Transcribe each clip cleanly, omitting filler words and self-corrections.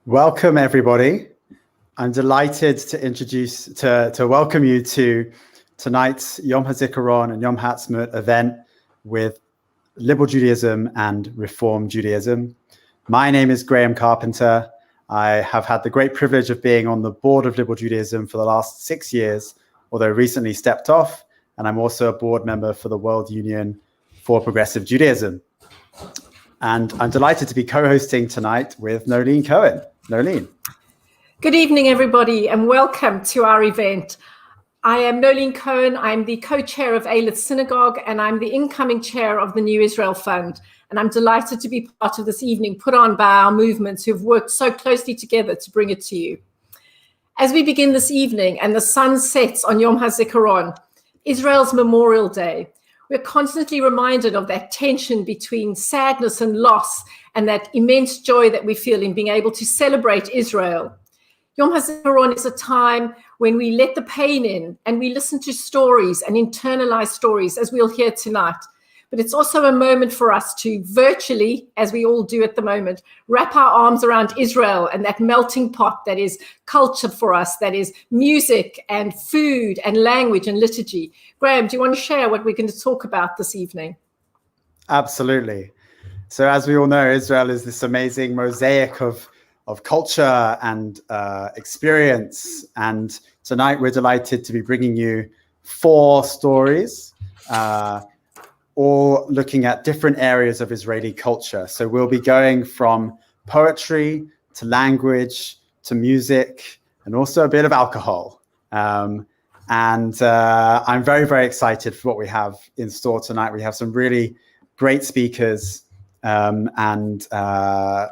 Welcome, everybody. I'm delighted to welcome you to tonight's Yom HaZikaron and Yom HaAtzmaut event with Liberal Judaism and Reform Judaism. My name is Graham Carpenter. I have had the great privilege of being on the board of Liberal Judaism for the last 6 years, although recently stepped off, and I'm also a board member for the World Union for Progressive Judaism. And I'm delighted to be co-hosting tonight with Nolene Cohen. Nolene. Good evening, everybody, and welcome to our event. I am Nolene Cohen. I'm the co-chair of Eilith Synagogue, and I'm the incoming chair of the New Israel Fund. And I'm delighted to be part of this evening put on by our movements who've worked so closely together to bring it to you. As we begin this evening and the sun sets on Yom HaZikaron, Israel's Memorial Day, we're constantly reminded of that tension between sadness and loss and that immense joy that we feel in being able to celebrate Israel. Yom HaZikaron is a time when we let the pain in and we listen to stories and internalize stories, as we'll hear tonight. But it's also a moment for us to virtually, as we all do at the moment, wrap our arms around Israel and that melting pot that is culture for us, that is music and food and language and liturgy. Graham, do you want to share what we're going to talk about this evening? Absolutely. So as we all know, Israel is this amazing mosaic of culture and experience. And tonight we're delighted to be bringing you 4 stories, all looking at different areas of Israeli culture. So we'll be going from poetry to language to music and also a bit of alcohol. And I'm very, very excited for what we have in store tonight. We have some really great speakers and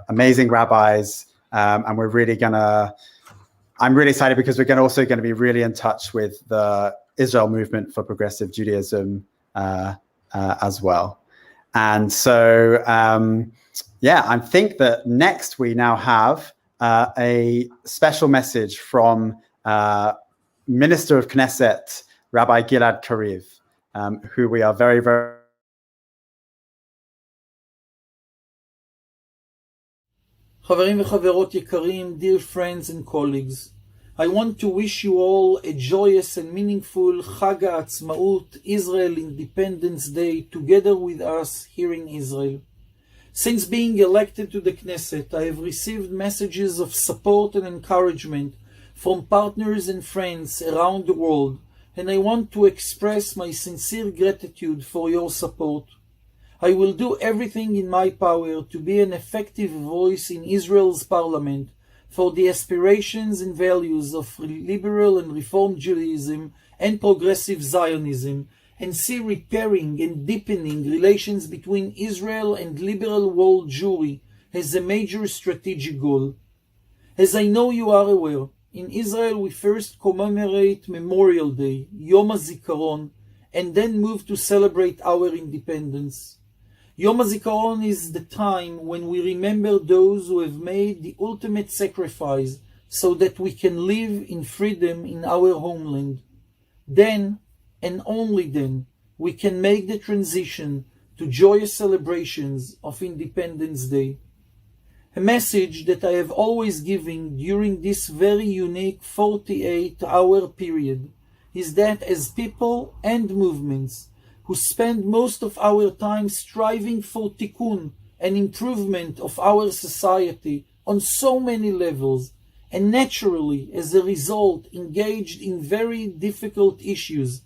amazing rabbis. And we're really I'm really excited because we're also going to be really in touch with the Israel movement for progressive Judaism as well. And so, I think that next we now have a special message from Minister of Knesset, Rabbi Gilad Kariv, who we are very, very... חברים וחברות יקרים, dear friends and colleagues, I want to wish you all a joyous and meaningful Chag HaAtzmaut, Israel Independence Day, together with us here in Israel. Since being elected to the Knesset, I have received messages of support and encouragement from partners and friends around the world, and I want to express my sincere gratitude for your support. I will do everything in my power to be an effective voice in Israel's parliament for the aspirations and values of liberal and reform Judaism and progressive Zionism, and see repairing and deepening relations between Israel and liberal world Jewry as a major strategic goal. As I know you are aware, in Israel we first commemorate Memorial Day, Yom HaZikaron, and then move to celebrate our independence. Yom HaZikaron is the time when we remember those who have made the ultimate sacrifice so that we can live in freedom in our homeland. Then, and only then, we can make the transition to joyous celebrations of Independence Day. A message that I have always given during this very unique 48-hour period is that as people and movements who spend most of our time striving for tikkun and improvement of our society on so many levels, and naturally, as a result, engaged in very difficult issues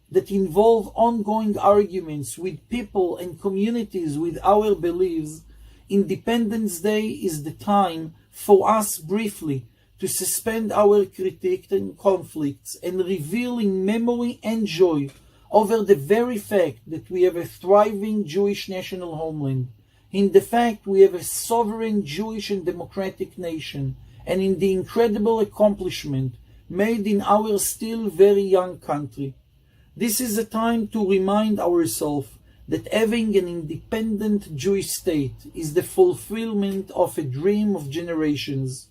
that involve ongoing arguments with people and communities with our beliefs, Independence Day is the time for us briefly to suspend our critique and conflicts and reveal in memory and joy over the very fact that we have a thriving Jewish national homeland, in the fact we have a sovereign Jewish and democratic nation, and in the incredible accomplishment made in our still very young country. This is a time to remind ourselves that having an independent Jewish state is the fulfillment of a dream of generations.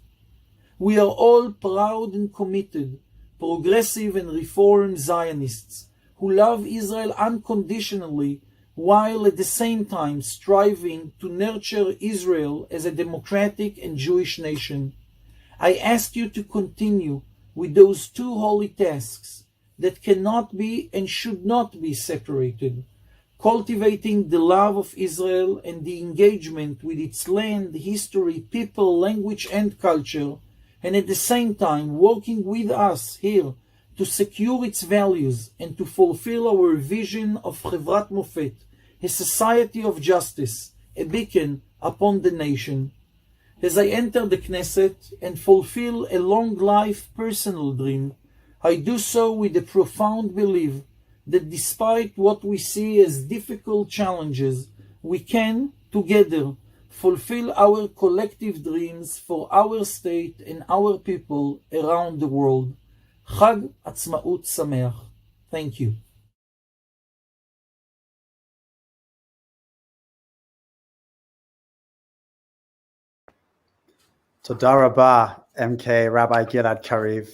We are all proud and committed, progressive and reform Zionists, who love Israel unconditionally, while at the same time striving to nurture Israel as a democratic and Jewish nation. I ask you to continue with those two holy tasks that cannot be and should not be separated, cultivating the love of Israel and the engagement with its land, history, people, language, and culture, and at the same time working with us here to secure its values and to fulfill our vision of Chevrat Mofet, a society of justice, a beacon upon the nation. As I enter the Knesset and fulfill a long life personal dream, I do so with a profound belief that despite what we see as difficult challenges, we can, together, fulfill our collective dreams for our state and our people around the world. Chag Atzmaut Sameach. Thank you. Toda Rabah, MK Rabbi Gilad Kariv,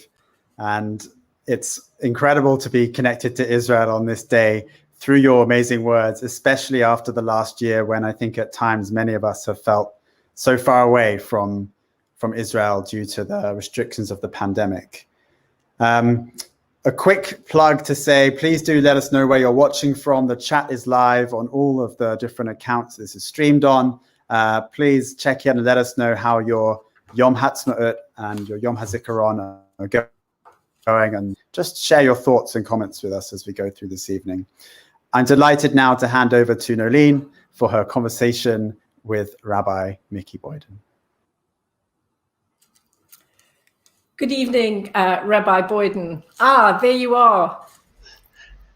and it's incredible to be connected to Israel on this day through your amazing words, especially after the last year when I think at times many of us have felt so far away from Israel due to the restrictions of the pandemic. A quick plug to say, please do let us know where you're watching from. The chat is live on all of the different accounts this is streamed on. Please check in and let us know how your Yom HaAtzmaut and your Yom HaZikaron are going, and just share your thoughts and comments with us as we go through this evening. I'm delighted now to hand over to Nolene for her conversation with Rabbi Mickey Boyden. Good evening, Rabbi Boyden. There you are.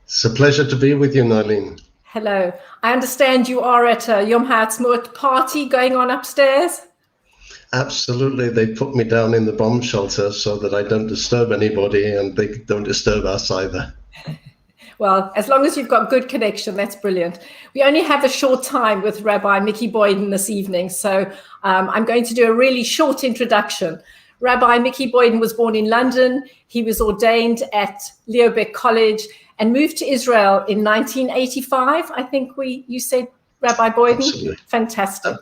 It's a pleasure to be with you, Nolene. Hello. I understand you are at a Yom HaAtzmaut party going on upstairs? Absolutely. They put me down in the bomb shelter so that I don't disturb anybody and they don't disturb us either. Well, as long as you've got good connection, that's brilliant. We only have a short time with Rabbi Mickey Boyden this evening, so I'm going to do a really short introduction. Rabbi Mickey Boyden was born in London. He was ordained at Leobeck College and moved to Israel in 1985. I think you said, Rabbi Boyden? Absolutely. Fantastic.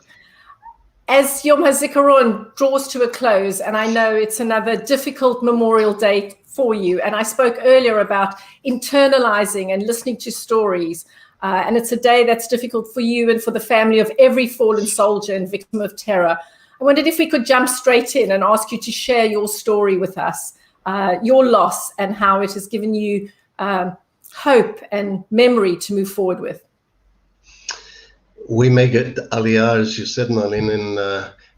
As Yom HaZikaron draws to a close, and I know it's another difficult Memorial Day for you, and I spoke earlier about internalizing and listening to stories, and it's a day that's difficult for you and for the family of every fallen soldier and victim of terror. I wondered if we could jump straight in and ask you to share your story with us, your loss and how it has given you hope and memory to move forward with. We made Aliyah, as you said, Nolene, in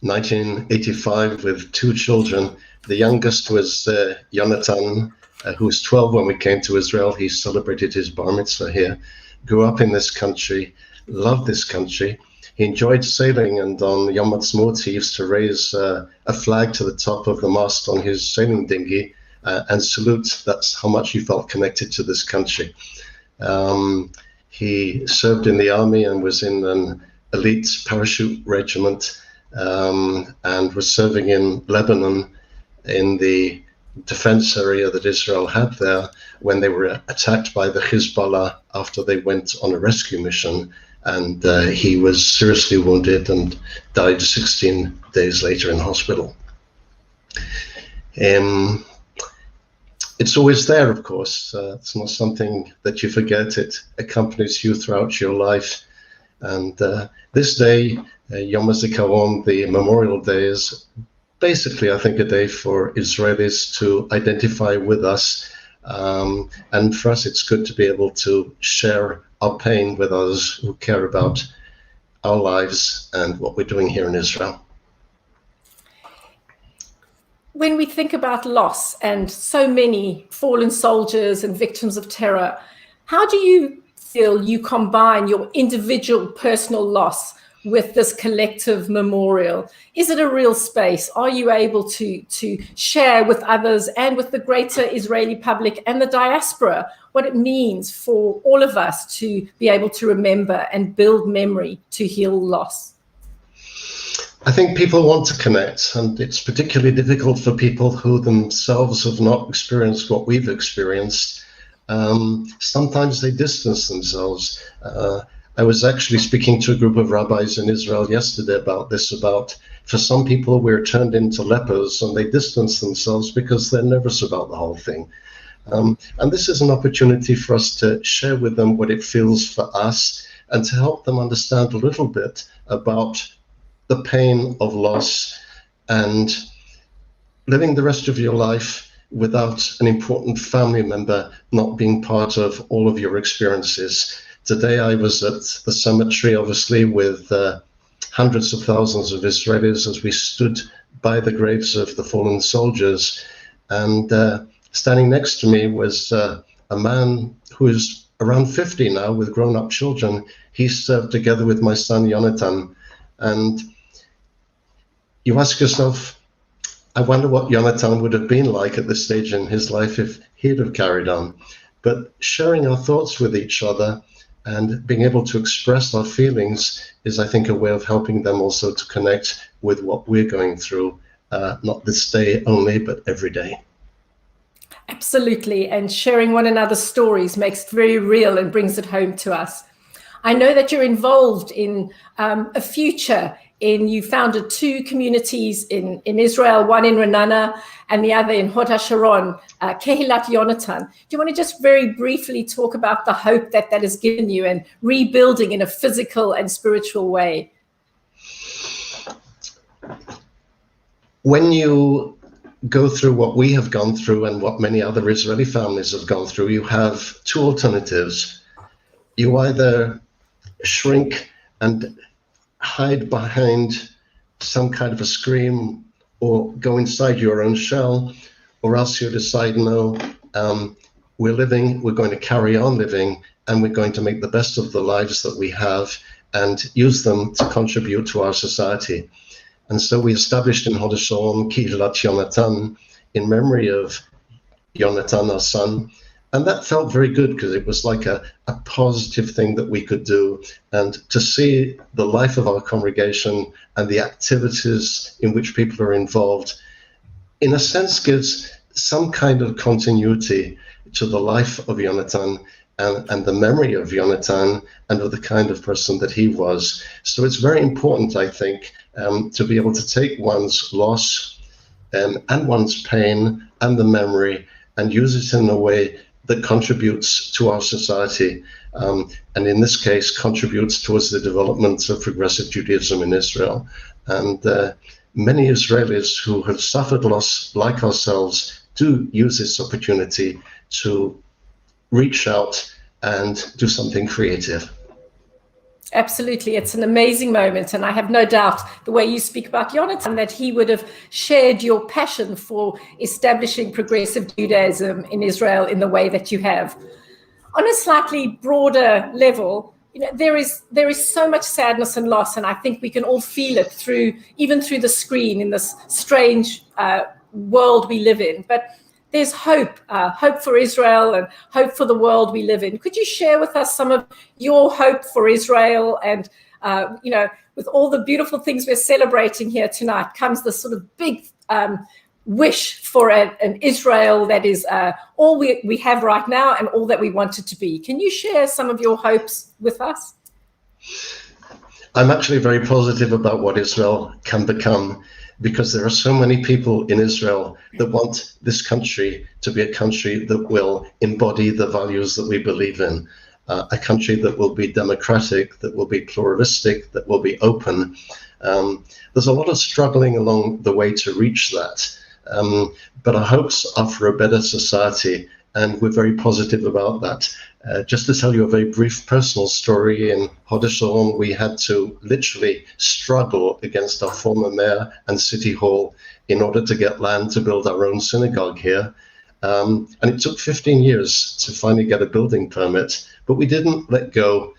1985 with two children. The youngest was Jonathan, who was 12 when we came to Israel. He celebrated his bar mitzvah here, grew up in this country, loved this country. He enjoyed sailing, and on Yom HaAtzmaut, he used to raise a flag to the top of the mast on his sailing dinghy and salute. That's how much he felt connected to this country. He served in the army and was in an elite parachute regiment and was serving in Lebanon in the defense area that Israel had there when they were attacked by the Hezbollah after they went on a rescue mission. And he was seriously wounded and died 16 days later in hospital. It's always there, of course. It's not something that you forget. It accompanies you throughout your life. And this day, Yom HaZikaron, the Memorial Day, is basically, I think, a day for Israelis to identify with us. And for us, it's good to be able to share our pain with others who care about our lives and what we're doing here in Israel. When we think about loss and so many fallen soldiers and victims of terror, how do you feel you combine your individual personal loss with this collective memorial? Is it a real space? Are you able to share with others and with the greater Israeli public and the diaspora what it means for all of us to be able to remember and build memory to heal loss? I think people want to connect, and it's particularly difficult for people who themselves have not experienced what we've experienced. Sometimes they distance themselves. I was actually speaking to a group of rabbis in Israel yesterday about this, about for some people we're turned into lepers and they distance themselves because they're nervous about the whole thing. And this is an opportunity for us to share with them what it feels for us and to help them understand a little bit about the pain of loss and living the rest of your life without an important family member not being part of all of your experiences. Today I was at the cemetery, obviously, with hundreds of thousands of Israelis as we stood by the graves of the fallen soldiers. And standing next to me was a man who is around 50 now with grown-up children. He served together with my son, Yonatan. And you ask yourself, I wonder what Yonatan would have been like at this stage in his life if he'd have carried on. But sharing our thoughts with each other and being able to express our feelings is, I think, a way of helping them also to connect with what we're going through, not this day only, but every day. Absolutely. And sharing one another's stories makes it very real and brings it home to us. I know that you're involved in a future you founded 2 communities in Israel, one in Renana and the other in Hod HaSharon, Kehilat Yonatan. Do you want to just very briefly talk about the hope that has given you and rebuilding in a physical and spiritual way? When you go through what we have gone through and what many other Israeli families have gone through, you have 2 alternatives. You either shrink and hide behind some kind of a scream or go inside your own shell, or else you decide, no, we're living, we're going to carry on living, and we're going to make the best of the lives that we have and use them to contribute to our society. And so we established in Hod HaSharon Kehilat Yonatan in memory of Yonatan, our son. And that felt very good because it was like a positive thing that we could do. And to see the life of our congregation and the activities in which people are involved, in a sense, gives some kind of continuity to the life of Yonatan and the memory of Yonatan and of the kind of person that he was. So it's very important, I think, to be able to take one's loss and one's pain and the memory and use it in a way that contributes to our society, and in this case contributes towards the development of progressive Judaism in Israel. And many Israelis who have suffered loss like ourselves do use this opportunity to reach out and do something creative. Absolutely. It's an amazing moment. And I have no doubt the way you speak about Yonatan, that he would have shared your passion for establishing progressive Judaism in Israel in the way that you have. On a slightly broader level, there is so much sadness and loss, and I think we can all feel it even through the screen in this strange world we live in. But there's hope for Israel and hope for the world we live in. Could you share with us some of your hope for Israel? And, with all the beautiful things we're celebrating here tonight comes this sort of big wish for an Israel that is all we have right now and all that we want it to be. Can you share some of your hopes with us? I'm actually very positive about what Israel can become, because there are so many people in Israel that want this country to be a country that will embody the values that we believe in, a country that will be democratic, that will be pluralistic, that will be open. There's a lot of struggling along the way to reach that, but our hopes are for a better society, and we're very positive about that. Just to tell you a very brief personal story, in Hod HaSharon, we had to literally struggle against our former mayor and city hall in order to get land to build our own synagogue here. And it took 15 years to finally get a building permit, but we didn't let go.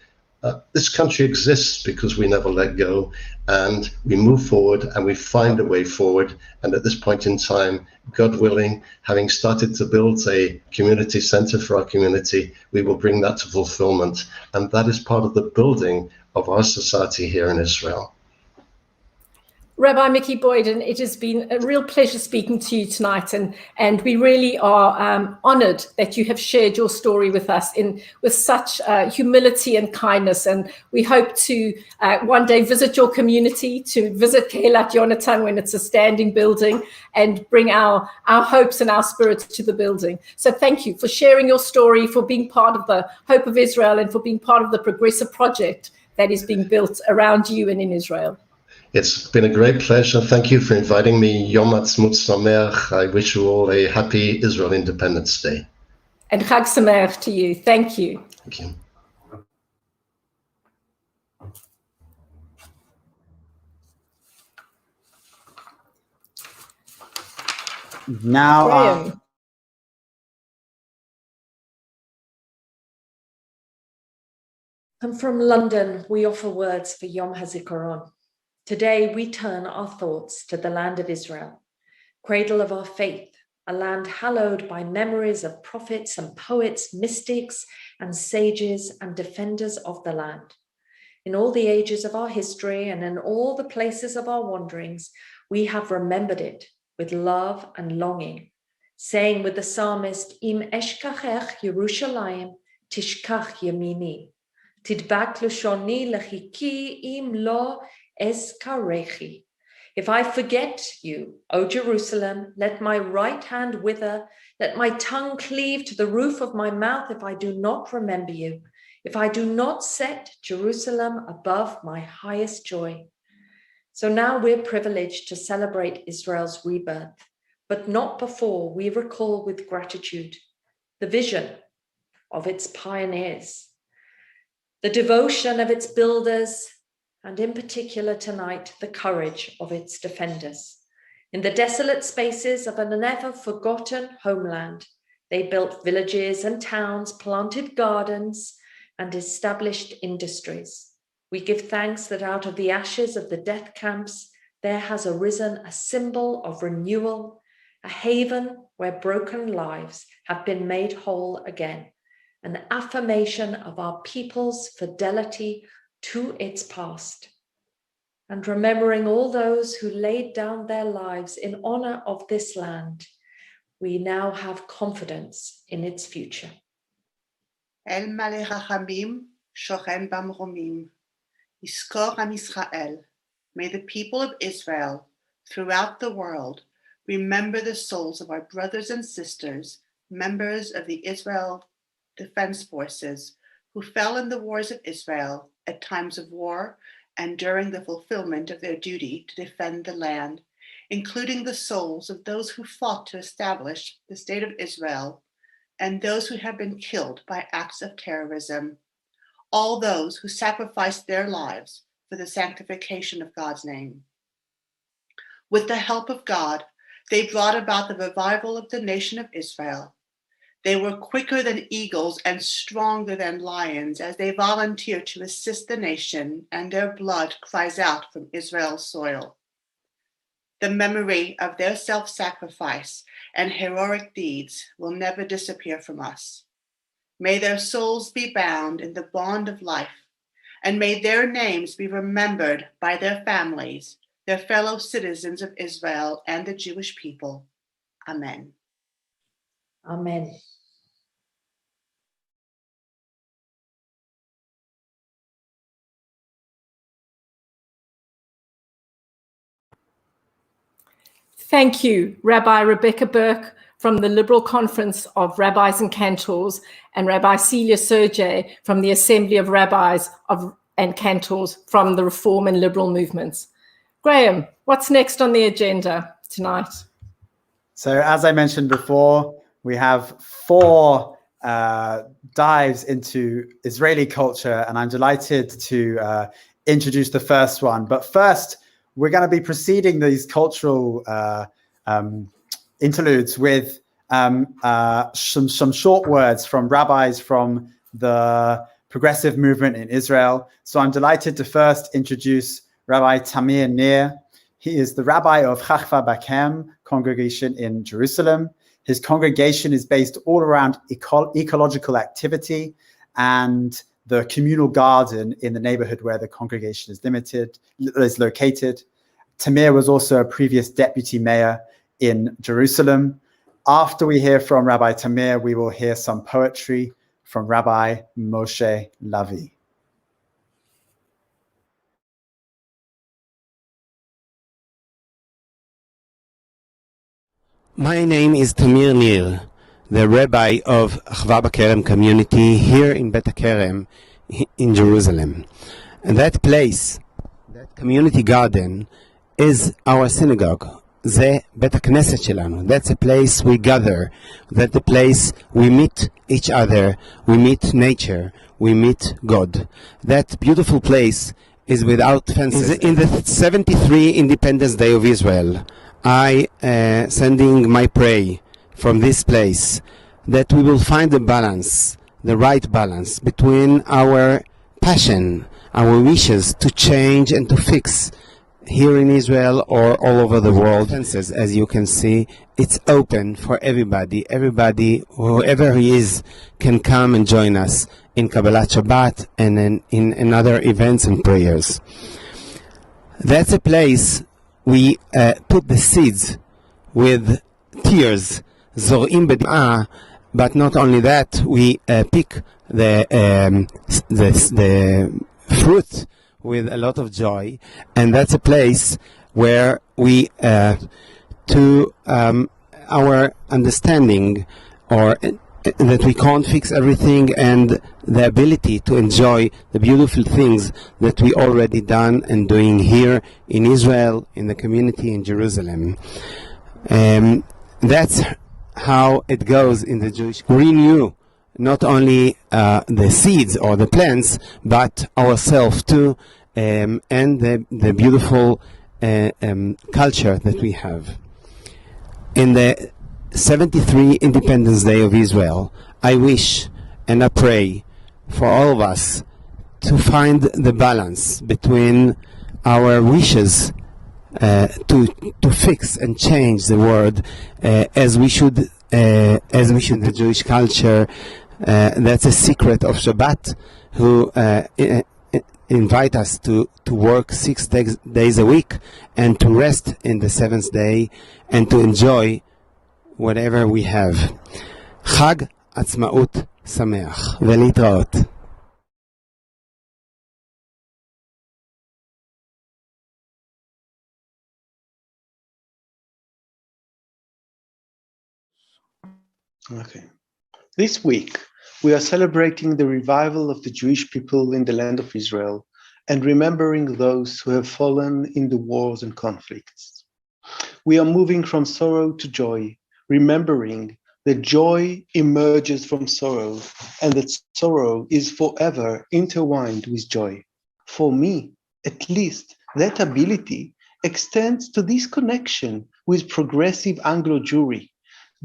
This country exists because we never let go, and we move forward and we find a way forward. And at this point in time, God willing, having started to build a community center for our community, we will bring that to fulfillment. And that is part of the building of our society here in Israel. Rabbi Mickey Boyden, it has been a real pleasure speaking to you tonight, and we really are honored that you have shared your story with us with such humility and kindness. And we hope to one day visit your community, to visit Kehilat Yonatan when it's a standing building, and bring our hopes and our spirits to the building. So thank you for sharing your story, for being part of the Hope of Israel, and for being part of the progressive project that is being built around you and in Israel. It's been a great pleasure. Thank you for inviting me. Yom HaAtzmaut Sameach. I wish you all a happy Israel Independence Day. And Chag Sameach to you. Thank you. Thank you. Now, Graham. And from London, we offer words for Yom HaZikaron. Today, we turn our thoughts to the land of Israel, cradle of our faith, a land hallowed by memories of prophets and poets, mystics and sages and defenders of the land. In all the ages of our history and in all the places of our wanderings, we have remembered it with love and longing, saying with the psalmist, Im eshkachech Yerushalayim, tishkach yamini, tidbak lushoni lechiki im lo eskarechi. If I forget you, O Jerusalem, let my right hand wither, let my tongue cleave to the roof of my mouth if I do not remember you, if I do not set Jerusalem above my highest joy. So now we're privileged to celebrate Israel's rebirth, but not before we recall with gratitude the vision of its pioneers, the devotion of its builders, and in particular tonight, the courage of its defenders. In the desolate spaces of a never-forgotten homeland, they built villages and towns, planted gardens, and established industries. We give thanks that out of the ashes of the death camps, there has arisen a symbol of renewal, a haven where broken lives have been made whole again, an affirmation of our people's fidelity to its past. And remembering all those who laid down their lives in honor of this land, we now have confidence in its future. El Maleh Hachamim, Shochen Bamromim, Iskor Am Yisrael. May the people of Israel throughout the world remember the souls of our brothers and sisters, members of the Israel Defense Forces, who fell in the wars of Israel at times of war and during the fulfillment of their duty to defend the land, including the souls of those who fought to establish the state of Israel and those who have been killed by acts of terrorism, all those who sacrificed their lives for the sanctification of God's name. With the help of God, they brought about the revival of the nation of Israel. They were quicker than eagles and stronger than lions as they volunteered to assist the nation, and their blood cries out from Israel's soil. The memory of their self-sacrifice and heroic deeds will never disappear from us. May their souls be bound in the bond of life, and may their names be remembered by their families, their fellow citizens of Israel, and the Jewish people. Amen. Amen. Thank you, Rabbi Rebecca Burke from the Liberal Conference of Rabbis and Cantors, and Rabbi Celia Sergey from the Assembly of Rabbis and Cantors from the Reform and Liberal movements. Graham, what's next on the agenda tonight? So as I mentioned before, we have 4 dives into Israeli culture, and I'm delighted to introduce the first one. But first, we're going to be preceding these cultural interludes with some short words from rabbis from the progressive movement in Israel. So I'm delighted to first introduce Rabbi Tamir Nir. He is the rabbi of Chachva Bakem congregation in Jerusalem. His congregation is based all around ecological activity and the communal garden in the neighborhood where the congregation is located. Tamir was also a previous deputy mayor in Jerusalem. After we hear from Rabbi Tamir, we will hear some poetry from Rabbi Moshe Lavee. My name is Tamir Nir, the rabbi of Achva B'Kerem community here in Beit Kerem in Jerusalem. And that place, that community garden, is our synagogue. זה בית הכנסת שלנו. That's a place we gather. That's the place we meet each other. We meet nature. We meet God. That beautiful place is without fences. In the 73 Independence Day of Israel, I sending my prayer from this place that we will find the balance, the right balance between our passion, our wishes to change and to fix here in Israel or all over the world. As you can see, it's open for everybody. Everybody, whoever he is, can come and join us in Kabbalat Shabbat and in other events and prayers. That's a place we put the seeds with tears, zorim b'dm'a, but not only that, we pick the fruit with a lot of joy, and that's a place where we, to our understanding, or that we can't fix everything, and the ability to enjoy the beautiful things that we already done and doing here in Israel, in the community in Jerusalem. That's how it goes in the Jewish. Renew not only the seeds or the plants, but ourselves too, and the beautiful culture that we have. In the 73 Independence Day of Israel, I wish and I pray for all of us to find the balance between our wishes to fix and change the world as we should the Jewish culture. That's a secret of Shabbat, who invite us to work 6 days a week and to rest in the 7th day and to enjoy whatever we have. Chag Atzmaut Sameach ולהתראות. Okay. This week, we are celebrating the revival of the Jewish people in the land of Israel and remembering those who have fallen in the wars and conflicts. We are moving from sorrow to joy, remembering that joy emerges from sorrow and that sorrow is forever intertwined with joy. For me, at least, that ability extends to this connection with progressive Anglo-Jewry,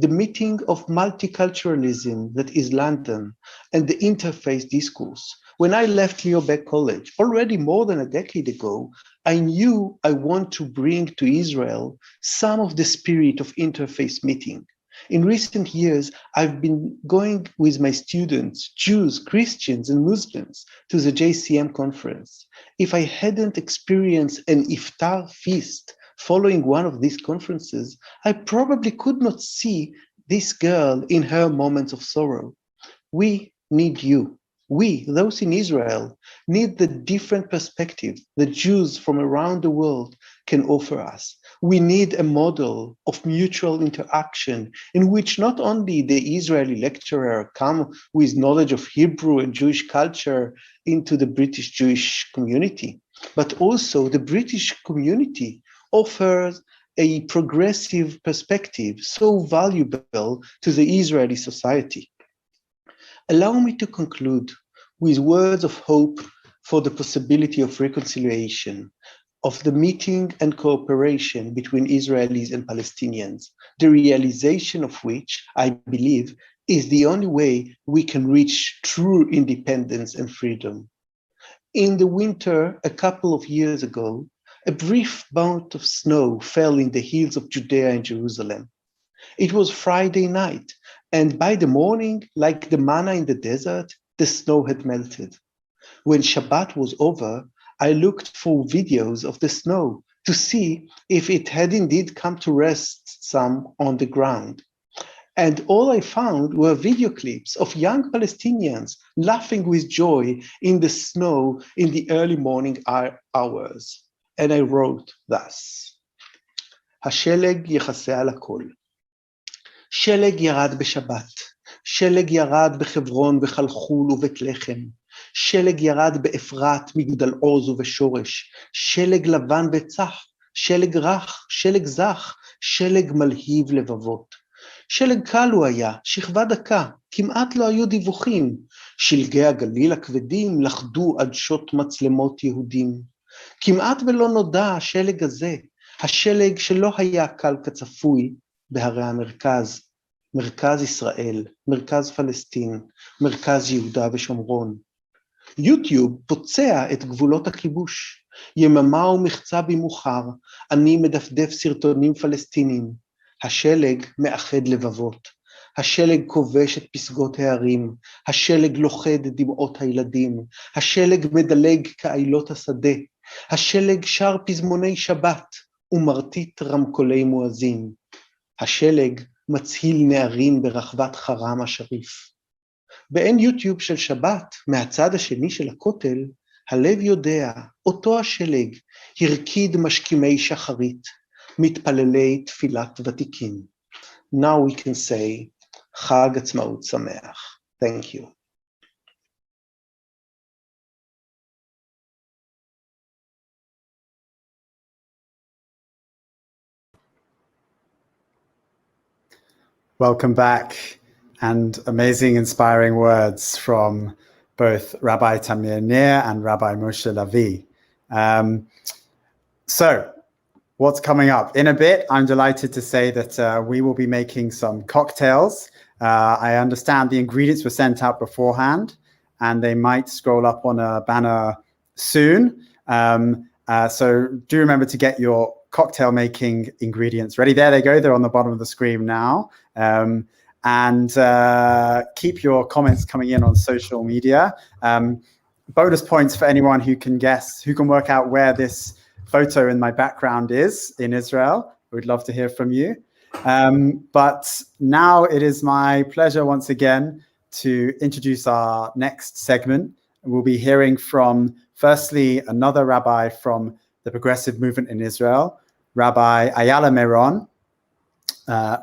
the meeting of multiculturalism that is London, and the interfaith discourse. When I left Leo Baeck College, already more than a decade ago, I knew I want to bring to Israel some of the spirit of interfaith meeting. In recent years, I've been going with my students, Jews, Christians, and Muslims, to the JCM conference. If I hadn't experienced an iftar feast following one of these conferences, I probably could not see this girl in her moments of sorrow. We need you. We, those in Israel, need the different perspective that Jews from around the world can offer us. We need a model of mutual interaction in which not only the Israeli lecturer come with knowledge of Hebrew and Jewish culture into the British Jewish community, but also the British community offers a progressive perspective so valuable to the Israeli society. Allow me to conclude with words of hope for the possibility of reconciliation, of the meeting and cooperation between Israelis and Palestinians, the realization of which, I believe, is the only way we can reach true independence and freedom. In the winter, a couple of years ago, a brief bout of snow fell in the hills of Judea and Jerusalem. It was Friday night, and by the morning, like the manna in the desert, the snow had melted. When Shabbat was over, I looked for videos of the snow to see if it had indeed come to rest some on the ground. And all I found were video clips of young Palestinians laughing with joy in the snow in the early morning hours. And I wrote thus, השלג יכסה על הכל. שלג ירד בשבת, שלג ירד בחברון וחלחול ובית לחם, שלג ירד באפרת, מגדל עוז ובשורש, שלג לבן וצח, שלג רך, שלג זך, שלג מלהיב לבבות. שלג קל הוא היה, שכבה דקה, כמעט לא היו דיווחים. שלגי הגליל הכבדים לחדו עד שוט מצלמות יהודים. כמעט ולא נודע השלג הזה, השלג שלא היה קל כצפוי בהרי המרכז, מרכז ישראל, מרכז פלסטין, מרכז יהודה ושומרון. יוטיוב פוצע את גבולות הכיבוש. יממה ומחצה במאוחר, אני מדפדף סרטונים פלסטינים. השלג מאחד לבבות. השלג כובש את פסגות הערים. השלג לוכד דמעות הילדים. השלג מדלג כאילות השדה. השלג שר פזמוני שבת ומרטיט רמקולי מואזין. השלג מצהיל נערים ברחבת חרם השריף. באין יוטיוב של שבת, מהצד השני של הכותל, הלב יודע, אותו השלג, הרקיד משכימי שחרית, מתפללי תפילת ותיקין. Now we can say, חג עצמאות שמח. Thank you. Welcome back, and amazing, inspiring words from both Rabbi Tamir Nir and Rabbi Moshe Lavee. So, what's coming up? In a bit, I'm delighted to say that we will be making some cocktails. I understand the ingredients were sent out beforehand, and they might scroll up on a banner soon. So do remember to get your cocktail making ingredients ready. There they go. They're on the bottom of the screen now. And keep your comments coming in on social media. Bonus points for anyone who can guess, who can work out where this photo in my background is in Israel. We'd love to hear from you. But now it is my pleasure once again to introduce our next segment. We'll be hearing from, firstly, another rabbi from the progressive movement in Israel, Rabbi Ayala Meron.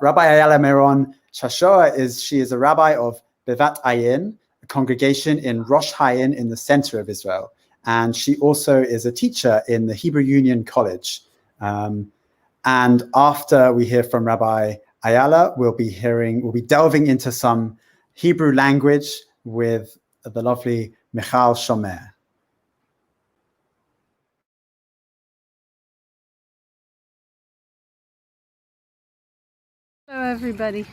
Rabbi Ayala Meron Shashoa she is a rabbi of Bevat Ayin, a congregation in Rosh Hayin in the center of Israel. And she also is a teacher in the Hebrew Union College. And after we hear from Rabbi Ayala, we'll be delving into some Hebrew language with the lovely Michal Shomer. Hello everybody,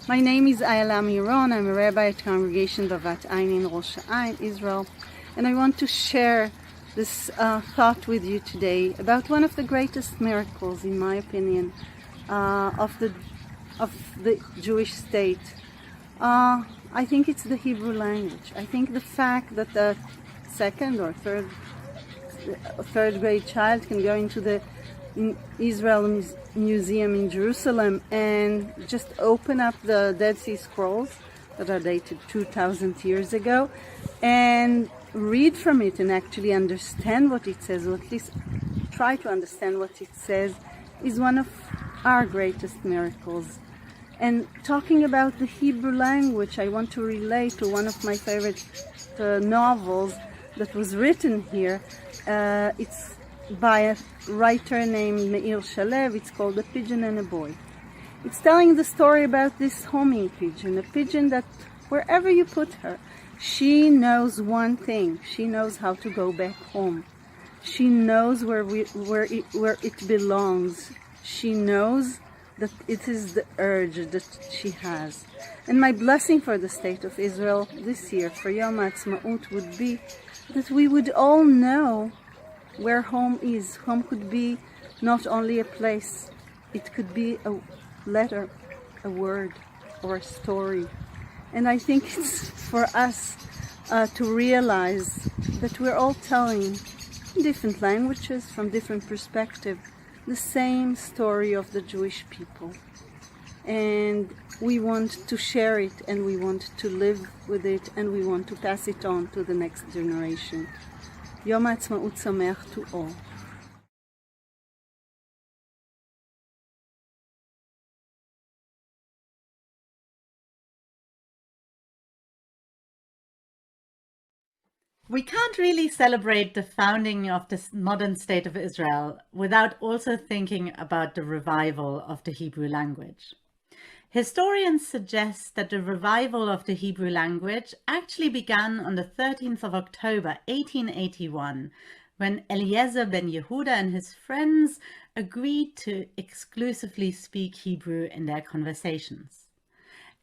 my name is Ayala Meron. I'm a rabbi at Congregation Bevat Ayin in Rosh Hayin, Israel, and I want to share this thought with you today about one of the greatest miracles, in my opinion, of the Jewish state. I think it's the Hebrew language. I think the fact that the second or third grade child can go into the Israel Museum in Jerusalem and just open up the Dead Sea Scrolls that are dated 2,000 years ago and read from it and actually understand what it says, or at least try to understand what it says, is one of our greatest miracles. And talking about the Hebrew language, I want to relate to one of my favorite novels that was written here. It's by a writer named Meir Shalev. It's called A Pigeon and a Boy. It's telling the story about this homing pigeon, a pigeon that wherever you put her, she knows one thing. She knows how to go back home. She knows where it belongs. She knows that it is the urge that she has. And my blessing for the state of Israel this year, for Yom HaAtzmaut, would be that we would all know where home is. Home could be not only a place, it could be a letter, a word, or a story. And I think it's for us to realize that we're all telling different languages from different perspectives, the same story of the Jewish people. And we want to share it, and we want to live with it, and we want to pass it on to the next generation. Yom HaAtzmaut Sameach to all. We can't really celebrate the founding of this modern state of Israel without also thinking about the revival of the Hebrew language. Historians suggest that the revival of the Hebrew language actually began on the 13th of October 1881, when Eliezer ben Yehuda and his friends agreed to exclusively speak Hebrew in their conversations.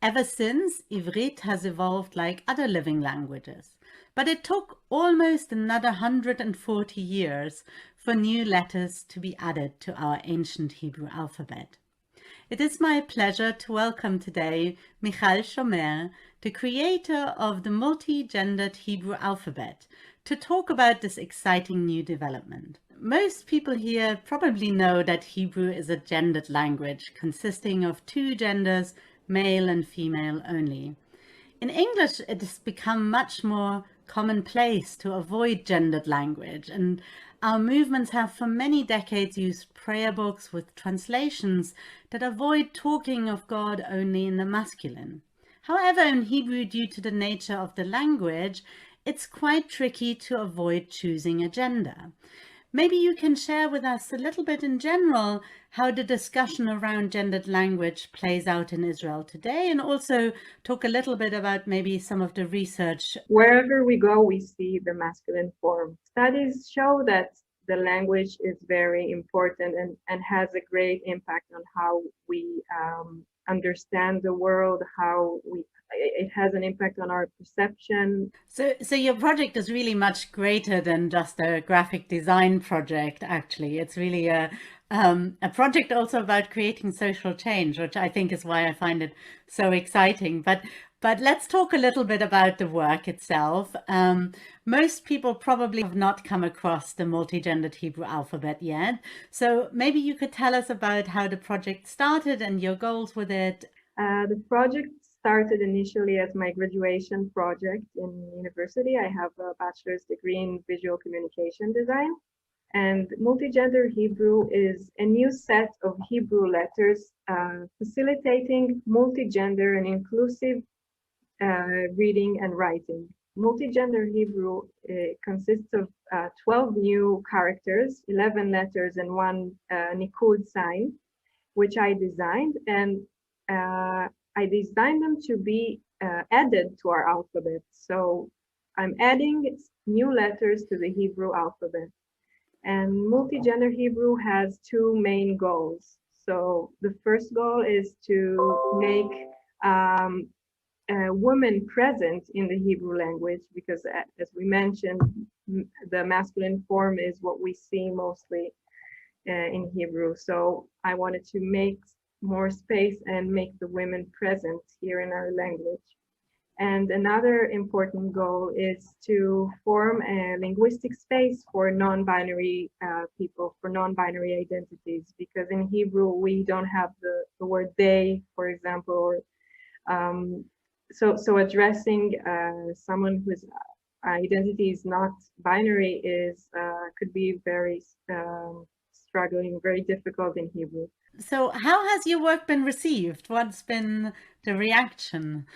Ever since, Ivrit has evolved like other living languages, but it took almost another 140 years for new letters to be added to our ancient Hebrew alphabet. It is my pleasure to welcome today Michal Shomer, the creator of the multi-gendered Hebrew alphabet, to talk about this exciting new development. Most people here probably know that Hebrew is a gendered language consisting of two genders, male and female only. In English, it has become much more commonplace to avoid gendered language, and our movements have for many decades used prayer books with translations that avoid talking of God only in the masculine. However, in Hebrew, due to the nature of the language, it's quite tricky to avoid choosing a gender. Maybe you can share with us a little bit in general how the discussion around gendered language plays out in Israel today, and also talk a little bit about maybe some of the research. Wherever we go, we see the masculine form. Studies show that the language is very important and has a great impact on how we understand the world, it has an impact on our perception. So your project is really much greater than just a graphic design project, actually. It's really a project also about creating social change, which I think is why I find it so exciting. But let's talk a little bit about the work itself. Most people probably have not come across the multi-gendered Hebrew alphabet yet. So maybe you could tell us about how the project started and your goals with it. The project started initially as my graduation project in university. I have a bachelor's degree in visual communication design. And multi-gender Hebrew is a new set of Hebrew letters facilitating multi-gender and inclusive reading and writing. Multi-gender Hebrew consists of 12 new characters, 11 letters, and one nikud sign, which I designed. And I designed them to be added to our alphabet. So I'm adding new letters to the Hebrew alphabet. And multi-gender Hebrew has two main goals. So the first goal is to make women present in the Hebrew language, because as we mentioned, the masculine form is what we see mostly in Hebrew. So I wanted to make more space and make the women present here in our language. And another important goal is to form a linguistic space for non-binary people, for non-binary identities, because in Hebrew we don't have the word they, for example. So addressing someone whose identity is not binary could be very struggling, very difficult in Hebrew. So how has your work been received? What's been the reaction?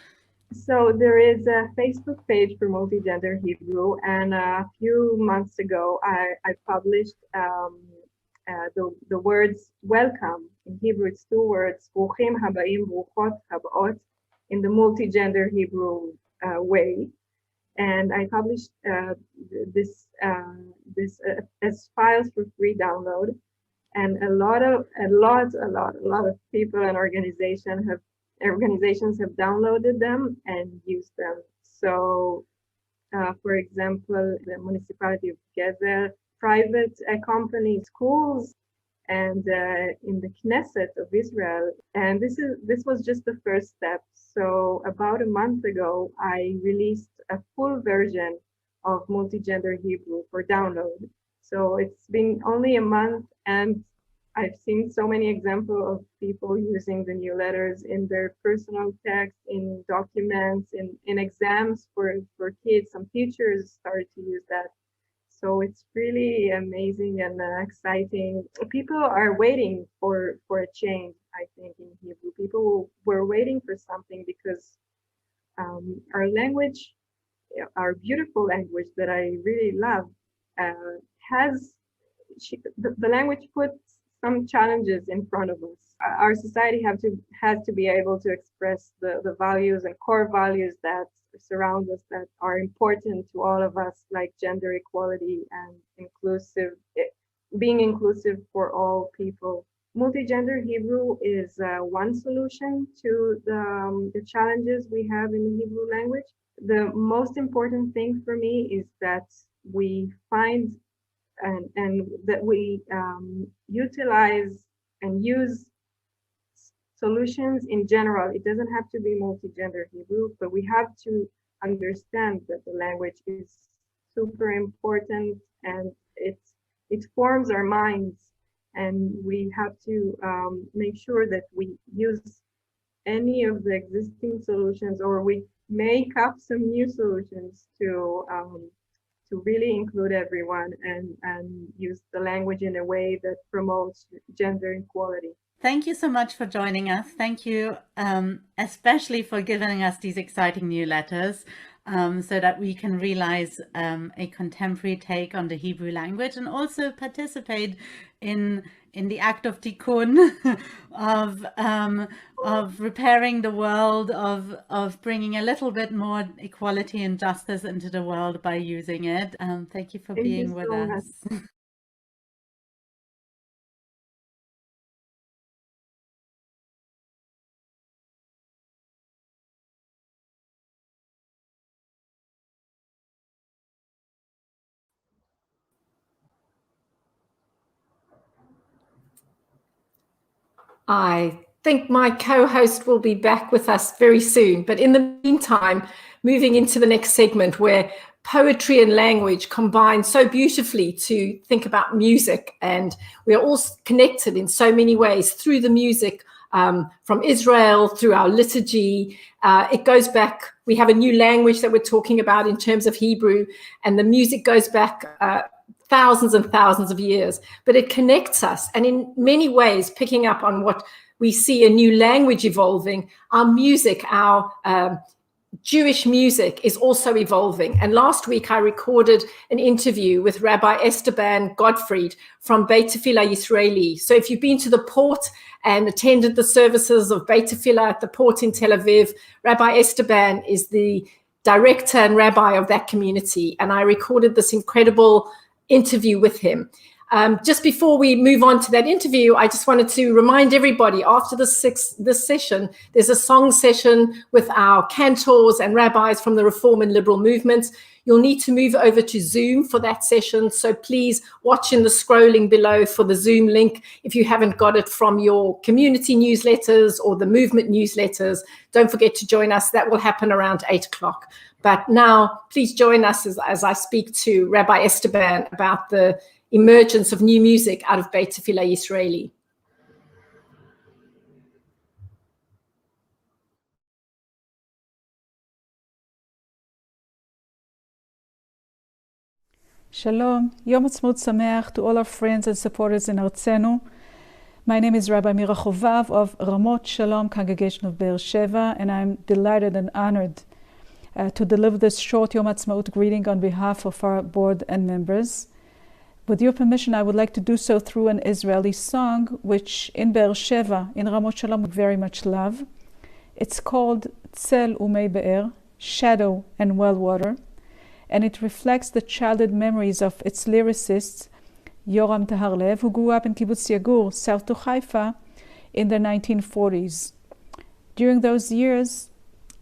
So there is a Facebook page for multi-gender Hebrew, and a few months ago I published the words welcome. In Hebrew it's two words, Bruchim habaim, bruchot habaot, in the multi-gender Hebrew way. And I published this as files for free download. And a lot of people and organizations have downloaded them and used them. So, for example, the municipality of Gezer, private companies, schools, and in the Knesset of Israel. And this was just the first step. So about a month ago, I released a full version of multi-gender Hebrew for download. So it's been only a month, and I've seen so many examples of people using the new letters in their personal text, in documents, in exams for kids. Some teachers started to use that. So it's really amazing and exciting. People are waiting for a change, I think, in Hebrew. People were waiting for something because our language, our beautiful language that I really love, has the language puts some challenges in front of us. Our society has to be able to express the values and core values that surround us, that are important to all of us, like gender equality and being inclusive for all people. Multi-gender Hebrew is one solution to the challenges we have in the Hebrew language. The most important thing for me is that we find and that we utilize and use solutions in general. It doesn't have to be multi-gender Hebrew, but we have to understand that the language is super important and it forms our minds, and we have to make sure that we use any of the existing solutions, or we make up some new solutions to really include everyone and use the language in a way that promotes gender equality. Thank you so much for joining us. Thank you especially for giving us these exciting new letters so that we can realize a contemporary take on the Hebrew language and also participate in the act of tikkun, of repairing the world, of bringing a little bit more equality and justice into the world by using it. Thank you for being with us. I think my co-host will be back with us very soon. But in the meantime, moving into the next segment where poetry and language combine so beautifully to think about music. And we are all connected in so many ways through the music from Israel, through our liturgy. It goes back, we have a new language that we're talking about in terms of Hebrew, and the music goes back thousands and thousands of years, but it connects us. And in many ways, picking up on what we see, a new language evolving, our music, our Jewish music is also evolving. And last week I recorded an interview with Rabbi Esteban Gottfried from Beit Tfila Israeli. So if you've been to the port and attended the services of Beit Tfila at the port in Tel Aviv, Rabbi Esteban is the director and rabbi of that community. And I recorded this incredible interview with him. Just before we move on to that interview, I just wanted to remind everybody, after this session, there's a song session with our cantors and rabbis from the Reform and Liberal movements. You'll need to move over to Zoom for that session. So please watch in the scrolling below for the Zoom link. If you haven't got it from your community newsletters or the movement newsletters, don't forget to join us. That will happen around 8 o'clock. But now, please join us as I speak to Rabbi Esteban about the emergence of new music out of Beit Tfila Israeli. Shalom, Yom HaAtzmaut Sameach to all our friends and supporters in Artzenu. My name is Rabbi Mira Chovav of Ramot Shalom Congregation of Be'er Sheva, and I'm delighted and honored to deliver this short Yom HaAtzmaut greeting on behalf of our board and members. With your permission, I would like to do so through an Israeli song, which in Be'er Sheva, in Ramot Shalom, we very much love. It's called Tzel Umei Be'er, Shadow and Well Water, and it reflects the childhood memories of its lyricist, Yoram Taharlev, who grew up in Kibbutz Yagur, south to Haifa, in the 1940s. During those years,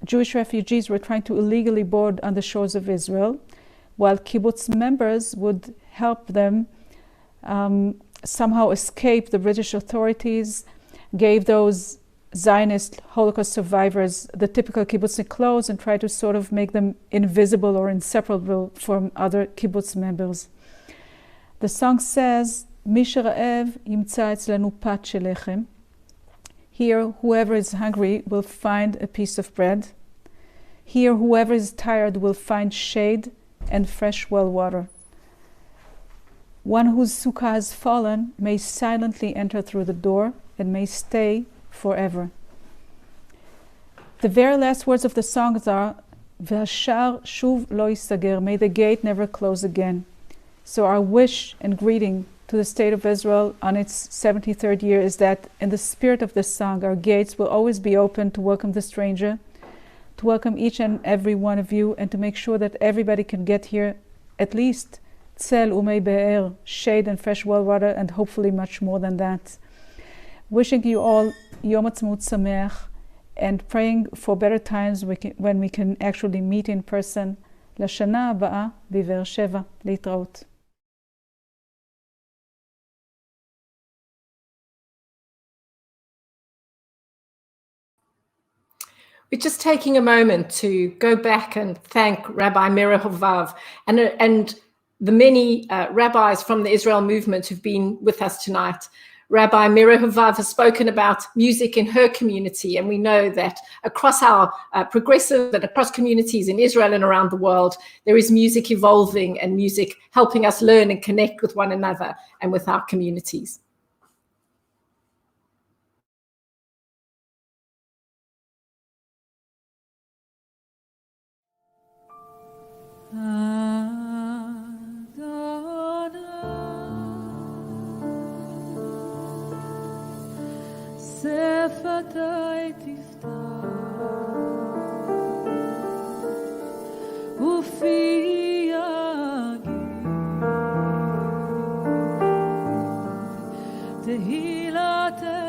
Jewish refugees were trying to illegally board on the shores of Israel, while kibbutz members would help them somehow escape the British authorities, gave those Zionist Holocaust survivors the typical kibbutznik clothes and tried to sort of make them invisible or inseparable from other kibbutz members. The song says, מי שרעב ימצא אצלנו פת של לחם. Here, whoever is hungry will find a piece of bread. Here, whoever is tired will find shade and fresh well water. One whose sukkah has fallen may silently enter through the door and may stay forever. The very last words of the songs are, V'hashar shuv lo yisager, may the gate never close again. So our wish and greeting to the State of Israel on its 73rd year is that in the spirit of this song, our gates will always be open to welcome the stranger, to welcome each and every one of you, and to make sure that everybody can get here at least tzel umei be'er, shade and fresh well water, and hopefully much more than that. Wishing you all Yom HaAtzmaut Sameach, and praying for better times when we can actually meet in person. לשנה הבאה בבאר שבע. להתראות. We're just taking a moment to go back and thank Rabbi Mickey Boyden and the many rabbis from the Israel movement who've been with us tonight. Rabbi Mickey Boyden has spoken about music in her community, and we know that across our progressive and across communities in Israel and around the world, there is music evolving and music helping us learn and connect with one another and with our communities. שפתי תפתח ופי יגיד תהילתך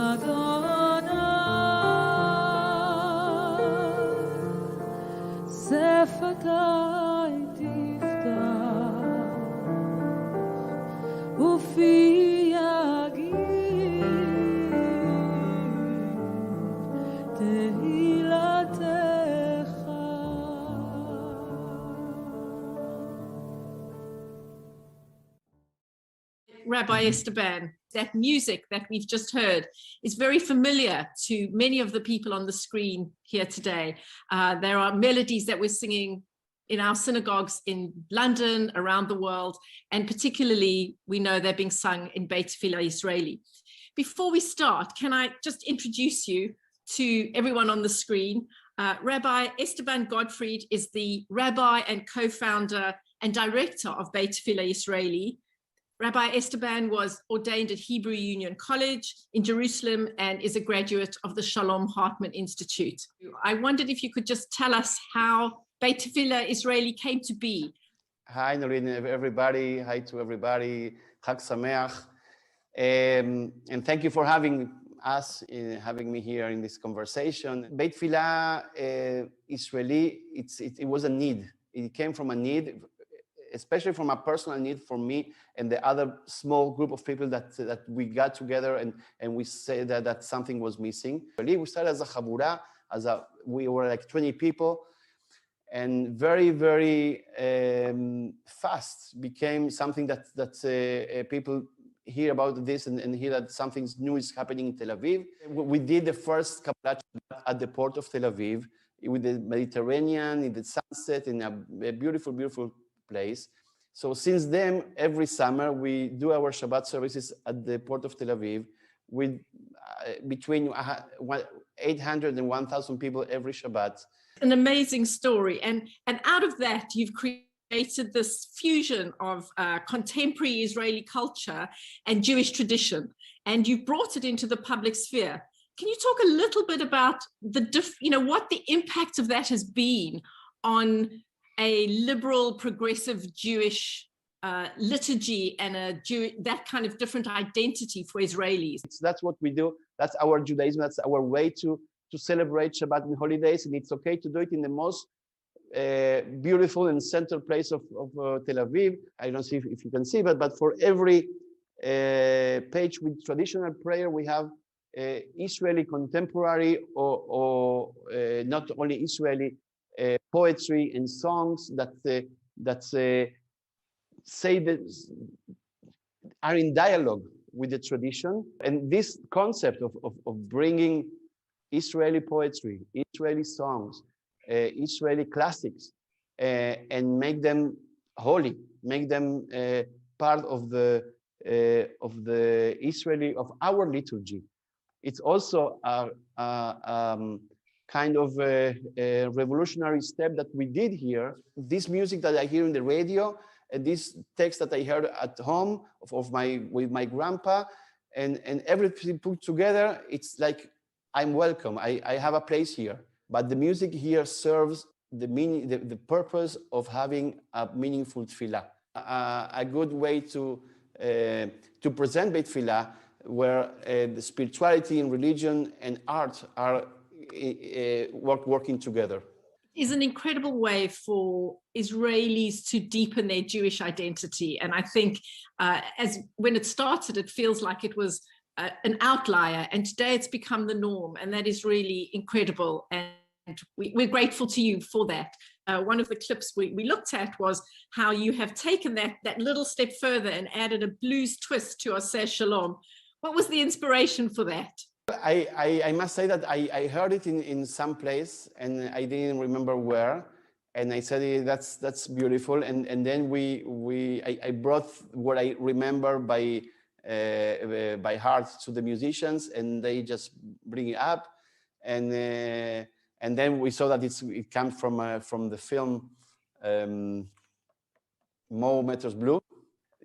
אדוני שפתי ופי יגיד תהילתך. Rabbi Esteban, that music that we've just heard is very familiar to many of the people on the screen here today. There are melodies that we're singing in our synagogues in London, around the world, and particularly we know they're being sung in Beit Tfila Israeli. Before we start, can I just introduce you to everyone on the screen? Rabbi Esteban Gottfried is the rabbi and co-founder and director of Beit Tfila Israeli. Rabbi Esteban was ordained at Hebrew Union College in Jerusalem and is a graduate of the Shalom Hartman Institute. I wondered if you could just tell us how Beit Tfila Israeli came to be. Hi, Noreen, everybody. Hi to everybody. Chag Sameach. And thank you for having us, having me here in this conversation. Beit Tfila Israeli, it was a need. It came from a need, especially from a personal need for me and the other small group of people that we got together and we said that something was missing. We started as a chabura, we were like 20 people, and very, very fast became something that people hear about this and hear that something new is happening in Tel Aviv. We did the first Kabbalah at the port of Tel Aviv with the Mediterranean, in the sunset, in a beautiful, beautiful place. So since then, every summer, we do our Shabbat services at the port of Tel Aviv with between 800 and 1,000 people every Shabbat. An amazing story. And out of that, you've created this fusion of contemporary Israeli culture and Jewish tradition, and you've brought it into the public sphere. Can you talk a little bit about what the impact of that has been on a liberal, progressive Jewish liturgy and that kind of different identity for Israelis? That's what we do. That's our Judaism. That's our way to celebrate Shabbat and holidays. And it's okay to do it in the most beautiful and central place of Tel Aviv. I don't see if you can see, but for every page with traditional prayer, we have Israeli contemporary or not only Israeli poetry and songs that say that are in dialogue with the tradition. And this concept of bringing Israeli poetry, Israeli songs, Israeli classics, and make them holy, make them part of the Israeli, of our liturgy. It's also a kind of a revolutionary step that we did here. This music that I hear in the radio, and this text that I heard at home with my grandpa, and everything put together, it's like I'm welcome. I have a place here. But the music here serves the purpose of having a meaningful tefillah. A good way to present Beit Tfila, where the spirituality and religion and art are working together. Is an incredible way for Israelis to deepen their Jewish identity. And I think as when it started, it feels like it was an outlier, and today it's become the norm, and that is really incredible. And we're grateful to you for that. One of the clips we looked at was how you have taken that little step further and added a blues twist to Oseh Shalom. What was the inspiration for that? I must say that I heard it in some place, and I didn't remember where. And I said, hey, that's beautiful. And then I brought what I remember by heart to the musicians, and they just bring it up. And then we saw that it comes from the film Mo Meters Blue.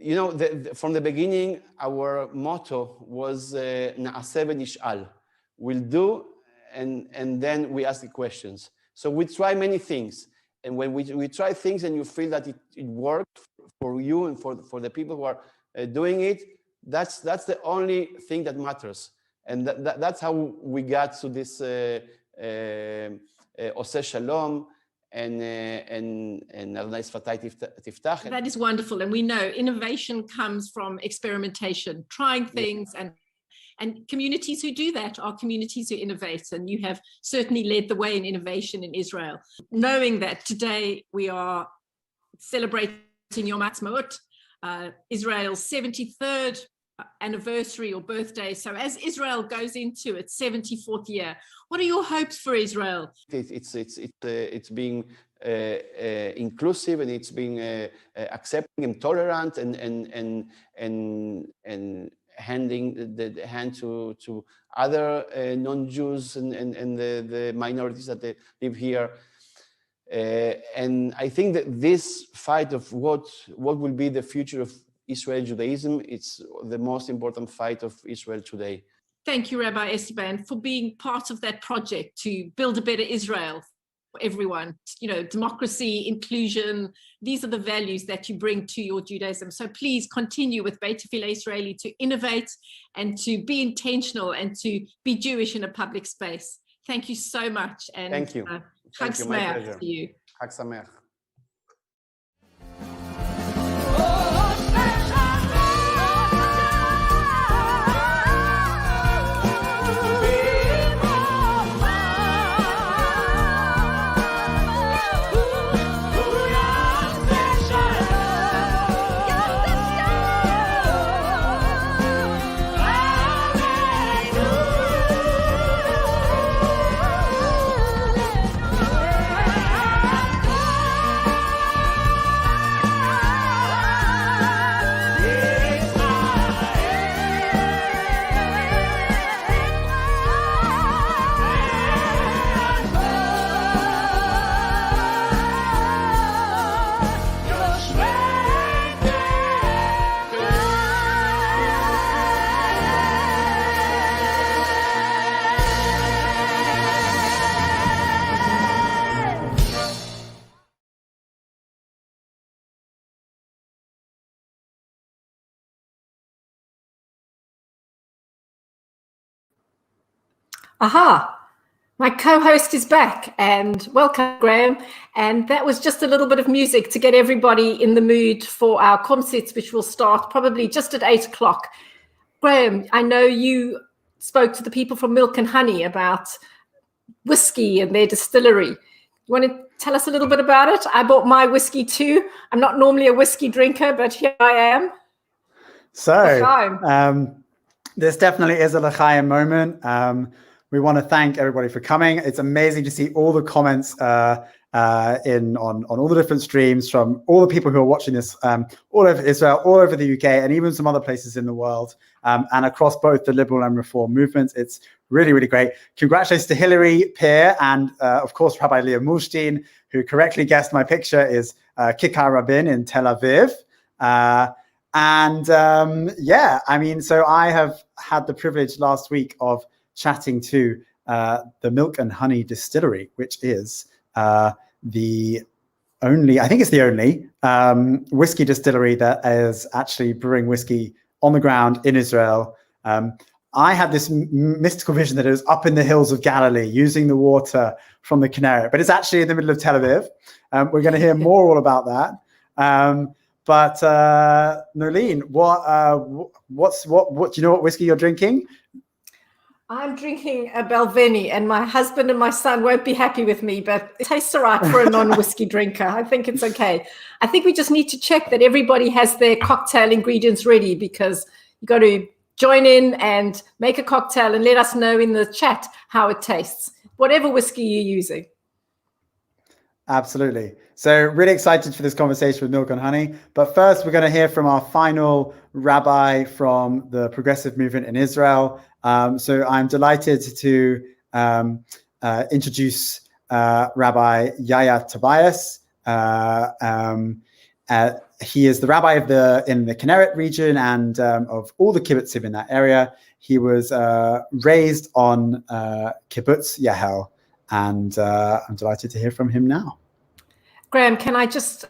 You know, from the beginning, our motto was Na'aseh v'nish'al. We'll do, and then we ask the questions. So we try many things. And when we try things and you feel that it worked for you and for the people who are doing it, that's the only thing that matters. And that's how we got to this Oseh Shalom and Adonai Sfatai Tiftach. That is wonderful. And we know innovation comes from experimentation, trying things, and communities who do that are communities who innovate. And you have certainly led the way in innovation in Israel. Knowing that today we are celebrating Yom HaAtzmaut, Israel's 73rd anniversary or birthday. So as Israel goes into its 74th year, what are your hopes for Israel? It's being inclusive, and it's being accepting and tolerant, and handing the hand to other non-Jews and the minorities that they live here. And I think that this fight of what will be the future of Israel Judaism, it's the most important fight of Israel today. Thank you, Rabbi Esteban, for being part of that project to build a better Israel for everyone. You know, democracy, inclusion, these are the values that you bring to your Judaism. So please continue with Beit Tfila Israeli to innovate and to be intentional and to be Jewish in a public space. Thank you so much. And thank you. Chag Sameach to you. Chag Sameach. Aha, my co-host is back, and welcome, Graham. And that was just a little bit of music to get everybody in the mood for our concerts, which will start probably just at 8 o'clock. Graham, I know you spoke to the people from Milk and Honey about whiskey and their distillery. You want to tell us a little bit about it? I bought my whiskey too. I'm not normally a whiskey drinker, but here I am. So this definitely is a L'chaim moment. We want to thank everybody for coming. It's amazing to see all the comments on all the different streams from all the people who are watching this all over Israel, all over the UK, and even some other places in the world, and across both the liberal and reform movements. It's really, really great. Congratulations to Hillary Peer and, of course, Rabbi Leah Mushtin, who correctly guessed my picture is Kikar Rabin in Tel Aviv. So I have had the privilege last week of chatting to the Milk and Honey Distillery, which is the only whiskey distillery that is actually brewing whiskey on the ground in Israel. I had this mystical vision that it was up in the hills of Galilee using the water from the Knesset, but it's actually in the middle of Tel Aviv. We're going to hear more all about that. But Nolene, what do you know what whiskey you're drinking? I'm drinking a Balvenie, and my husband and my son won't be happy with me, but it tastes all right for a non-whiskey drinker. I think it's okay. I think we just need to check that everybody has their cocktail ingredients ready, because you got to join in and make a cocktail and let us know in the chat how it tastes, whatever whiskey you're using. Absolutely. So really excited for this conversation with Milk and Honey. But first, we're going to hear from our final rabbi from the progressive movement in Israel. So I'm delighted to introduce Rabbi Yaya Tobias. He is the rabbi in the Knesset region and of all the kibbutzim in that area. He was raised on kibbutz Yahel, and I'm delighted to hear from him now. Graham, can I just...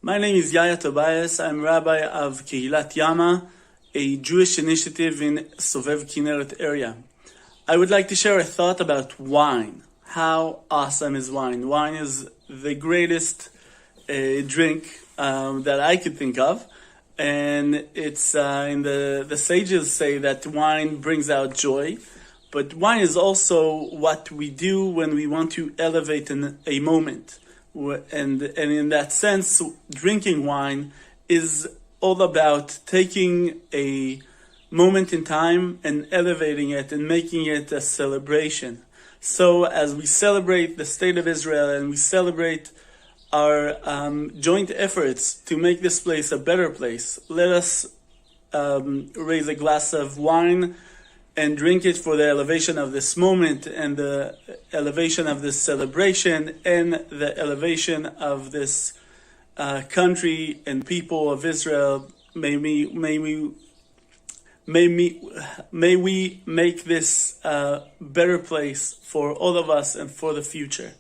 My name is Yaya Tobias. I'm rabbi of Kehilat Yama, a Jewish initiative in Sovev Kinneret area. I would like to share a thought about wine. How awesome is wine? Wine is the greatest drink that I could think of. And it's in the sages say that wine brings out joy. But wine is also what we do when we want to elevate a moment. And in that sense, drinking wine is all about taking a moment in time and elevating it and making it a celebration. So as we celebrate the state of Israel and we celebrate our joint efforts to make this place a better place, let us raise a glass of wine and drink it for the elevation of this moment and the elevation of this celebration and the elevation of this country and people of Israel. May we make this a better place for all of us and for the future.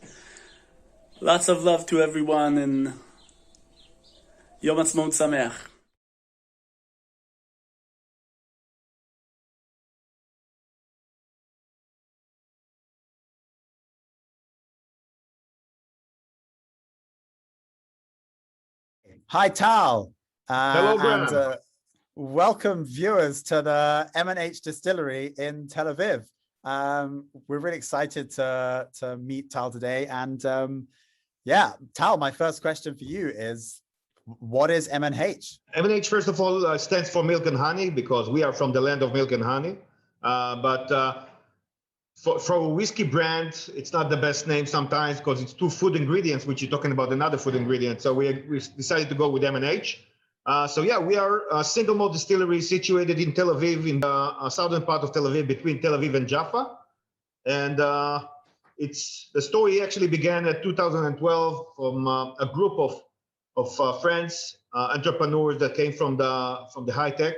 Lots of love to everyone, and Yom HaAtzmaut Sameach. Hi, Tal. Hello, Graham. And welcome, viewers, to the M&H Distillery in Tel Aviv. We're really excited to meet Tal today. And Tal, my first question for you is, what is M&H? M&H, first of all, stands for Milk and Honey, because we are from the land of milk and honey. For a whiskey brand, it's not the best name sometimes because it's two food ingredients, which you're talking about another food ingredient. So we decided to go with M&H. We are a single malt distillery situated in Tel Aviv, in the southern part of Tel Aviv, between Tel Aviv and Jaffa. And the story actually began in 2012 from a group of friends, entrepreneurs that came from the high tech,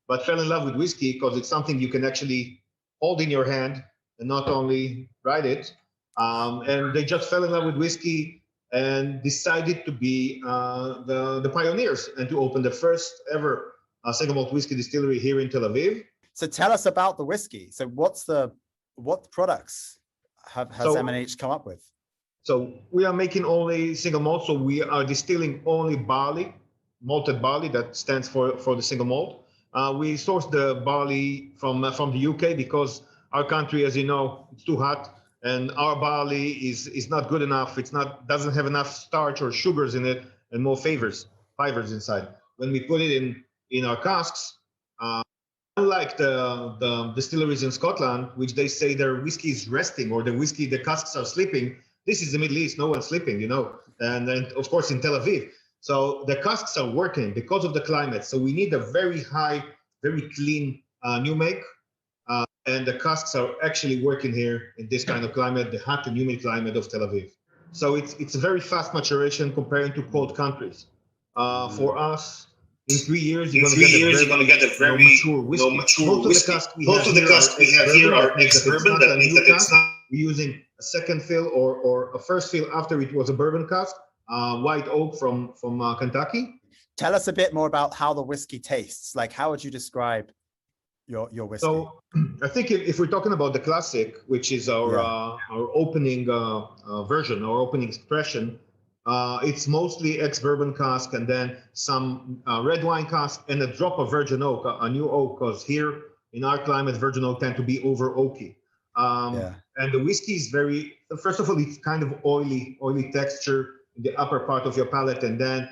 but fell in love with whiskey because it's something you can actually hold in your hand and not only write it. And they just fell in love with whiskey and decided to be the pioneers and to open the first ever single malt whiskey distillery here in Tel Aviv. So tell us about the whiskey. So what products has M&H come up with? So we are making only single malt. So we are distilling only barley, malted barley, that stands for the single malt. We source the barley from the UK because our country, as you know, it's too hot, and our barley is not good enough. Doesn't have enough starch or sugars in it, and more fibers inside. When we put it in our casks, unlike the distilleries in Scotland, which they say their whiskey is resting or the casks are sleeping, this is the Middle East. No one's sleeping, and of course in Tel Aviv. So the casks are working because of the climate. So we need a very high, very clean new make. And the casks are actually working here in this kind of climate, the hot and humid climate of Tel Aviv. So it's a very fast maturation comparing to cold countries. For us, in 3 years, you're going to get a very mature whiskey. Most of the casks we have here are ex-bourbon. That means that it's not. We're using a second fill or a first fill after it was a bourbon cask, white oak from Kentucky. Tell us a bit more about how the whiskey tastes. Like, how would you describe your whiskey? So I think if we're talking about the classic, which is our opening version, our opening expression, it's mostly ex-bourbon cask and then some red wine cask and a drop of virgin oak, a new oak, because here in our climate, virgin oak tend to be over oaky. And the whiskey is first of all, it's kind of oily texture in the upper part of your palate, and then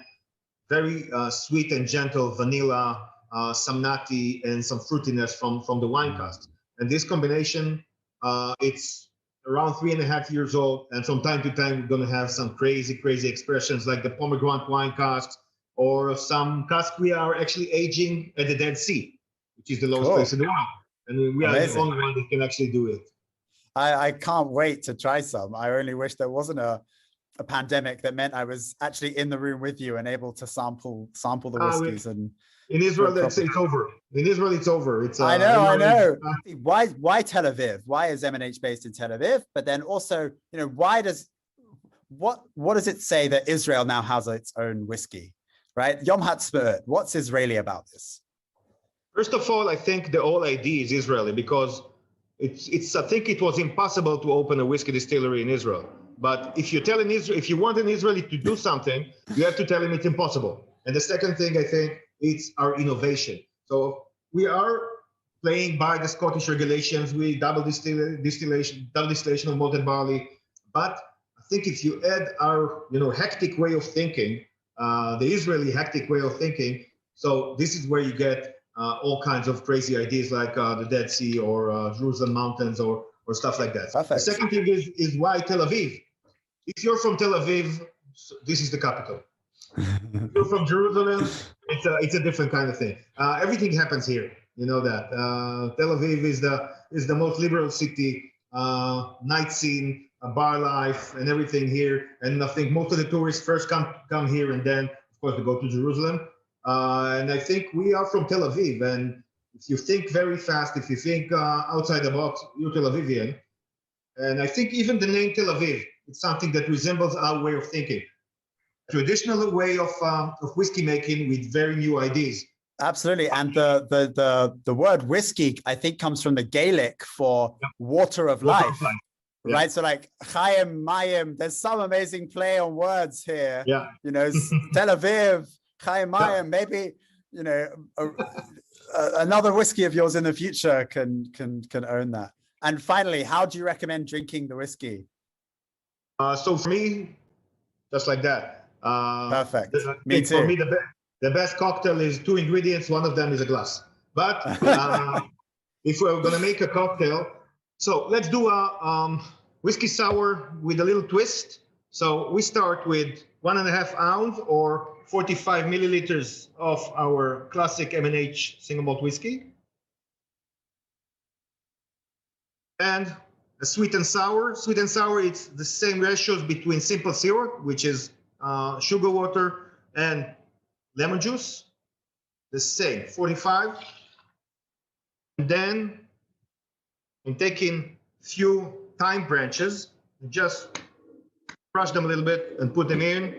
very sweet and gentle vanilla, some nutty and some fruitiness from the wine casks. And this combination, it's around 3.5 years old. And from time to time, we're going to have some crazy expressions like the pomegranate wine casks or some casks we are actually aging at the Dead Sea, which is the lowest place in the world. And we are the only one that can actually do it. I can't wait to try some. I only wish there wasn't a pandemic that meant I was actually in the room with you and able to sample the whiskeys. And in Israel, it's over. In Israel, it's over. I know. Why Tel Aviv? Why is MNH based in Tel Aviv? But then also, why what does it say that Israel now has its own whiskey, right? Yom HaAtzmaut. What's Israeli about this? First of all, I think the whole idea is Israeli because I think it was impossible to open a whiskey distillery in Israel. But if you want an Israeli to do something, you have to tell him it's impossible. And the second thing, I think, it's our innovation. So we are playing by the Scottish regulations with double distillation of malted barley. But I think if you add our, hectic way of thinking, the Israeli hectic way of thinking, so this is where you get all kinds of crazy ideas like the Dead Sea or Jerusalem mountains or stuff like that. Perfect. The second thing is why Tel Aviv? If you're from Tel Aviv, this is the capital. If you're from Jerusalem, it's a different kind of thing. Everything happens here. You know that. Tel Aviv is the most liberal city, night scene, bar life, and everything here. And I think most of the tourists first come here, and then of course they go to Jerusalem. And I think we are from Tel Aviv. And if you think very fast, if you think outside the box, you're Tel Avivian. And I think even the name Tel Aviv, it's something that resembles our way of thinking. Traditional way of whiskey making with very new ideas. Absolutely. And the word whiskey, I think, comes from the Gaelic for water of life. Right. Yeah. So like Chaim, Mayim, there's some amazing play on words here. Yeah. Tel Aviv, Chaim, Mayim, maybe, another whiskey of yours in the future can own that. And finally, how do you recommend drinking the whiskey? So for me, just like that. Perfect. Me too. For me, the best cocktail is 2 ingredients. One of them is a glass. But if we're going to make a cocktail, so let's do a whiskey sour with a little twist. So we start with 1.5 ounce or 45 milliliters of our classic M&H single malt whiskey. And a sweet and sour. Sweet and sour, it's the same ratios between simple syrup, which is sugar water, and lemon juice. The same, 45. And then I'm taking few thyme branches, just crush them a little bit and put them in.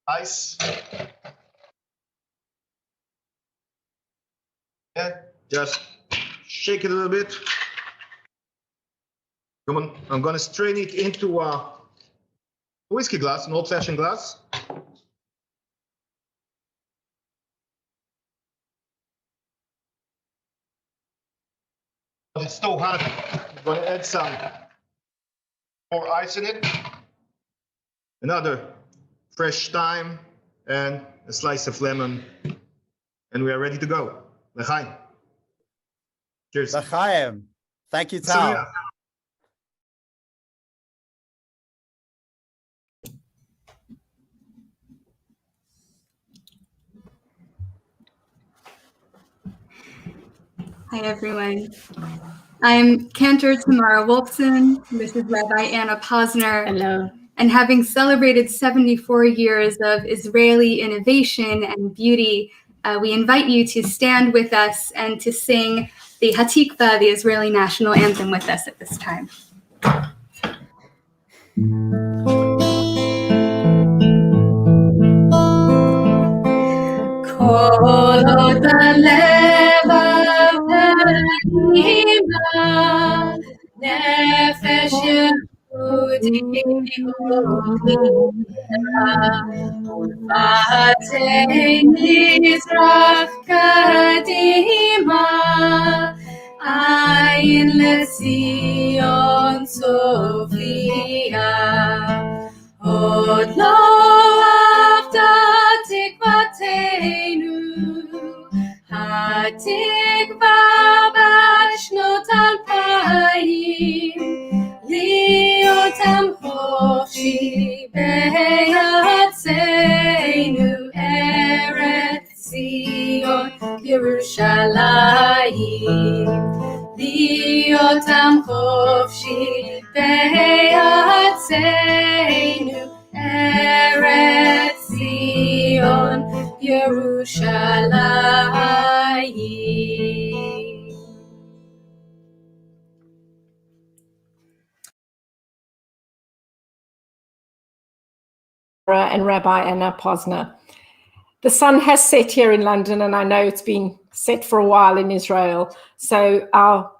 Ice. And just shake it a little bit. I'm going to strain it into a whiskey glass, an old-fashioned glass. It's still hot. I'm going to add some more ice in it. Another fresh thyme and a slice of lemon. And we are ready to go. L'chaim. Cheers. L'chaim. Thank you, Tal. Hi, everyone. I'm Cantor Tamara Wolfson. This is Rabbi Anna Posner. Hello. And having celebrated 74 years of Israeli innovation and beauty, we invite you to stand with us and to sing the Hatikva, the Israeli national anthem, with us at this time. Nefesh Yehudi Ulfatei Mizrach Kadima Ayin LeZion Sofia Od lo avta tikvateinu Hatikva bashnot alpayim Liotam chofshi be'atzeinu Eretz Zion Yerushalayim Liotam chofshi be'atzeinu Eretz Zion Yerushalayim. And Rabbi Anna Posner. The sun has set here in London, and I know it's been set for a while in Israel. So our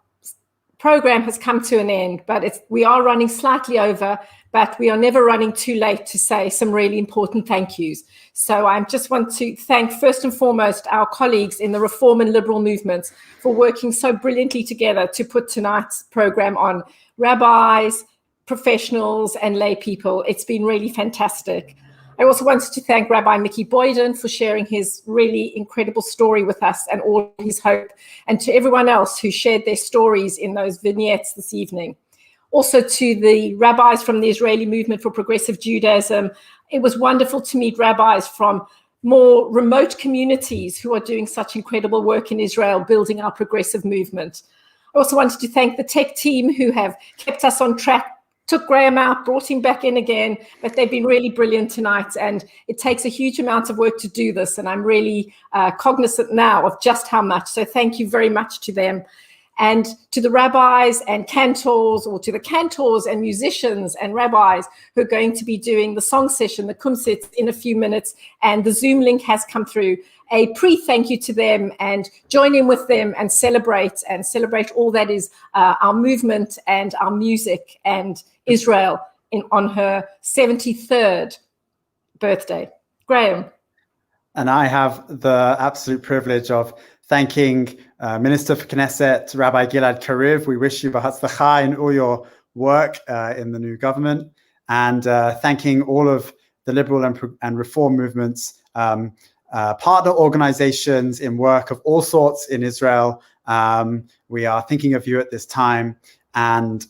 program has come to an end, but we are running slightly over, but we are never running too late to say some really important thank yous. So I just want to thank first and foremost our colleagues in the Reform and Liberal movements for working so brilliantly together to put tonight's program on. Rabbis, professionals and lay people. It's been really fantastic. I also wanted to thank Rabbi Mickey Boyden for sharing his really incredible story with us and all his hope, and to everyone else who shared their stories in those vignettes this evening. Also to the rabbis from the Israeli Movement for Progressive Judaism. It was wonderful to meet rabbis from more remote communities who are doing such incredible work in Israel, building our progressive movement. I also wanted to thank the tech team who have kept us on track, took Graham out, brought him back in again, but they've been really brilliant tonight, and it takes a huge amount of work to do this, and I'm really cognizant now of just how much, so thank you very much to them. And to the rabbis and cantors, or to the cantors and musicians and rabbis who are going to be doing the song session, the kumsitz, in a few minutes, and the Zoom link has come through. A pre-thank you to them, and join in with them and celebrate all that is our movement and our music and Israel on her 73rd birthday. Graham. And I have the absolute privilege of thanking Minister for Knesset, Rabbi Gilad Kariv. We wish you b'hatzlacha in all your work in the new government, and thanking all of the liberal and reform movements, partner organizations in work of all sorts in Israel. We are thinking of you at this time, and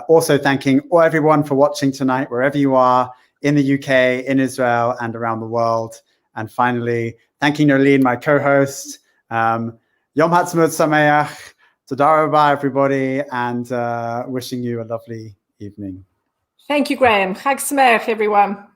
also thanking everyone for watching tonight, wherever you are, in the UK, in Israel, and around the world. And finally, thanking Nolene, my co-host. Yom HaAtzmaut Sameach. Toda Rabba, everybody, and wishing you a lovely evening. Thank you, Graham. Chag Sameach, everyone.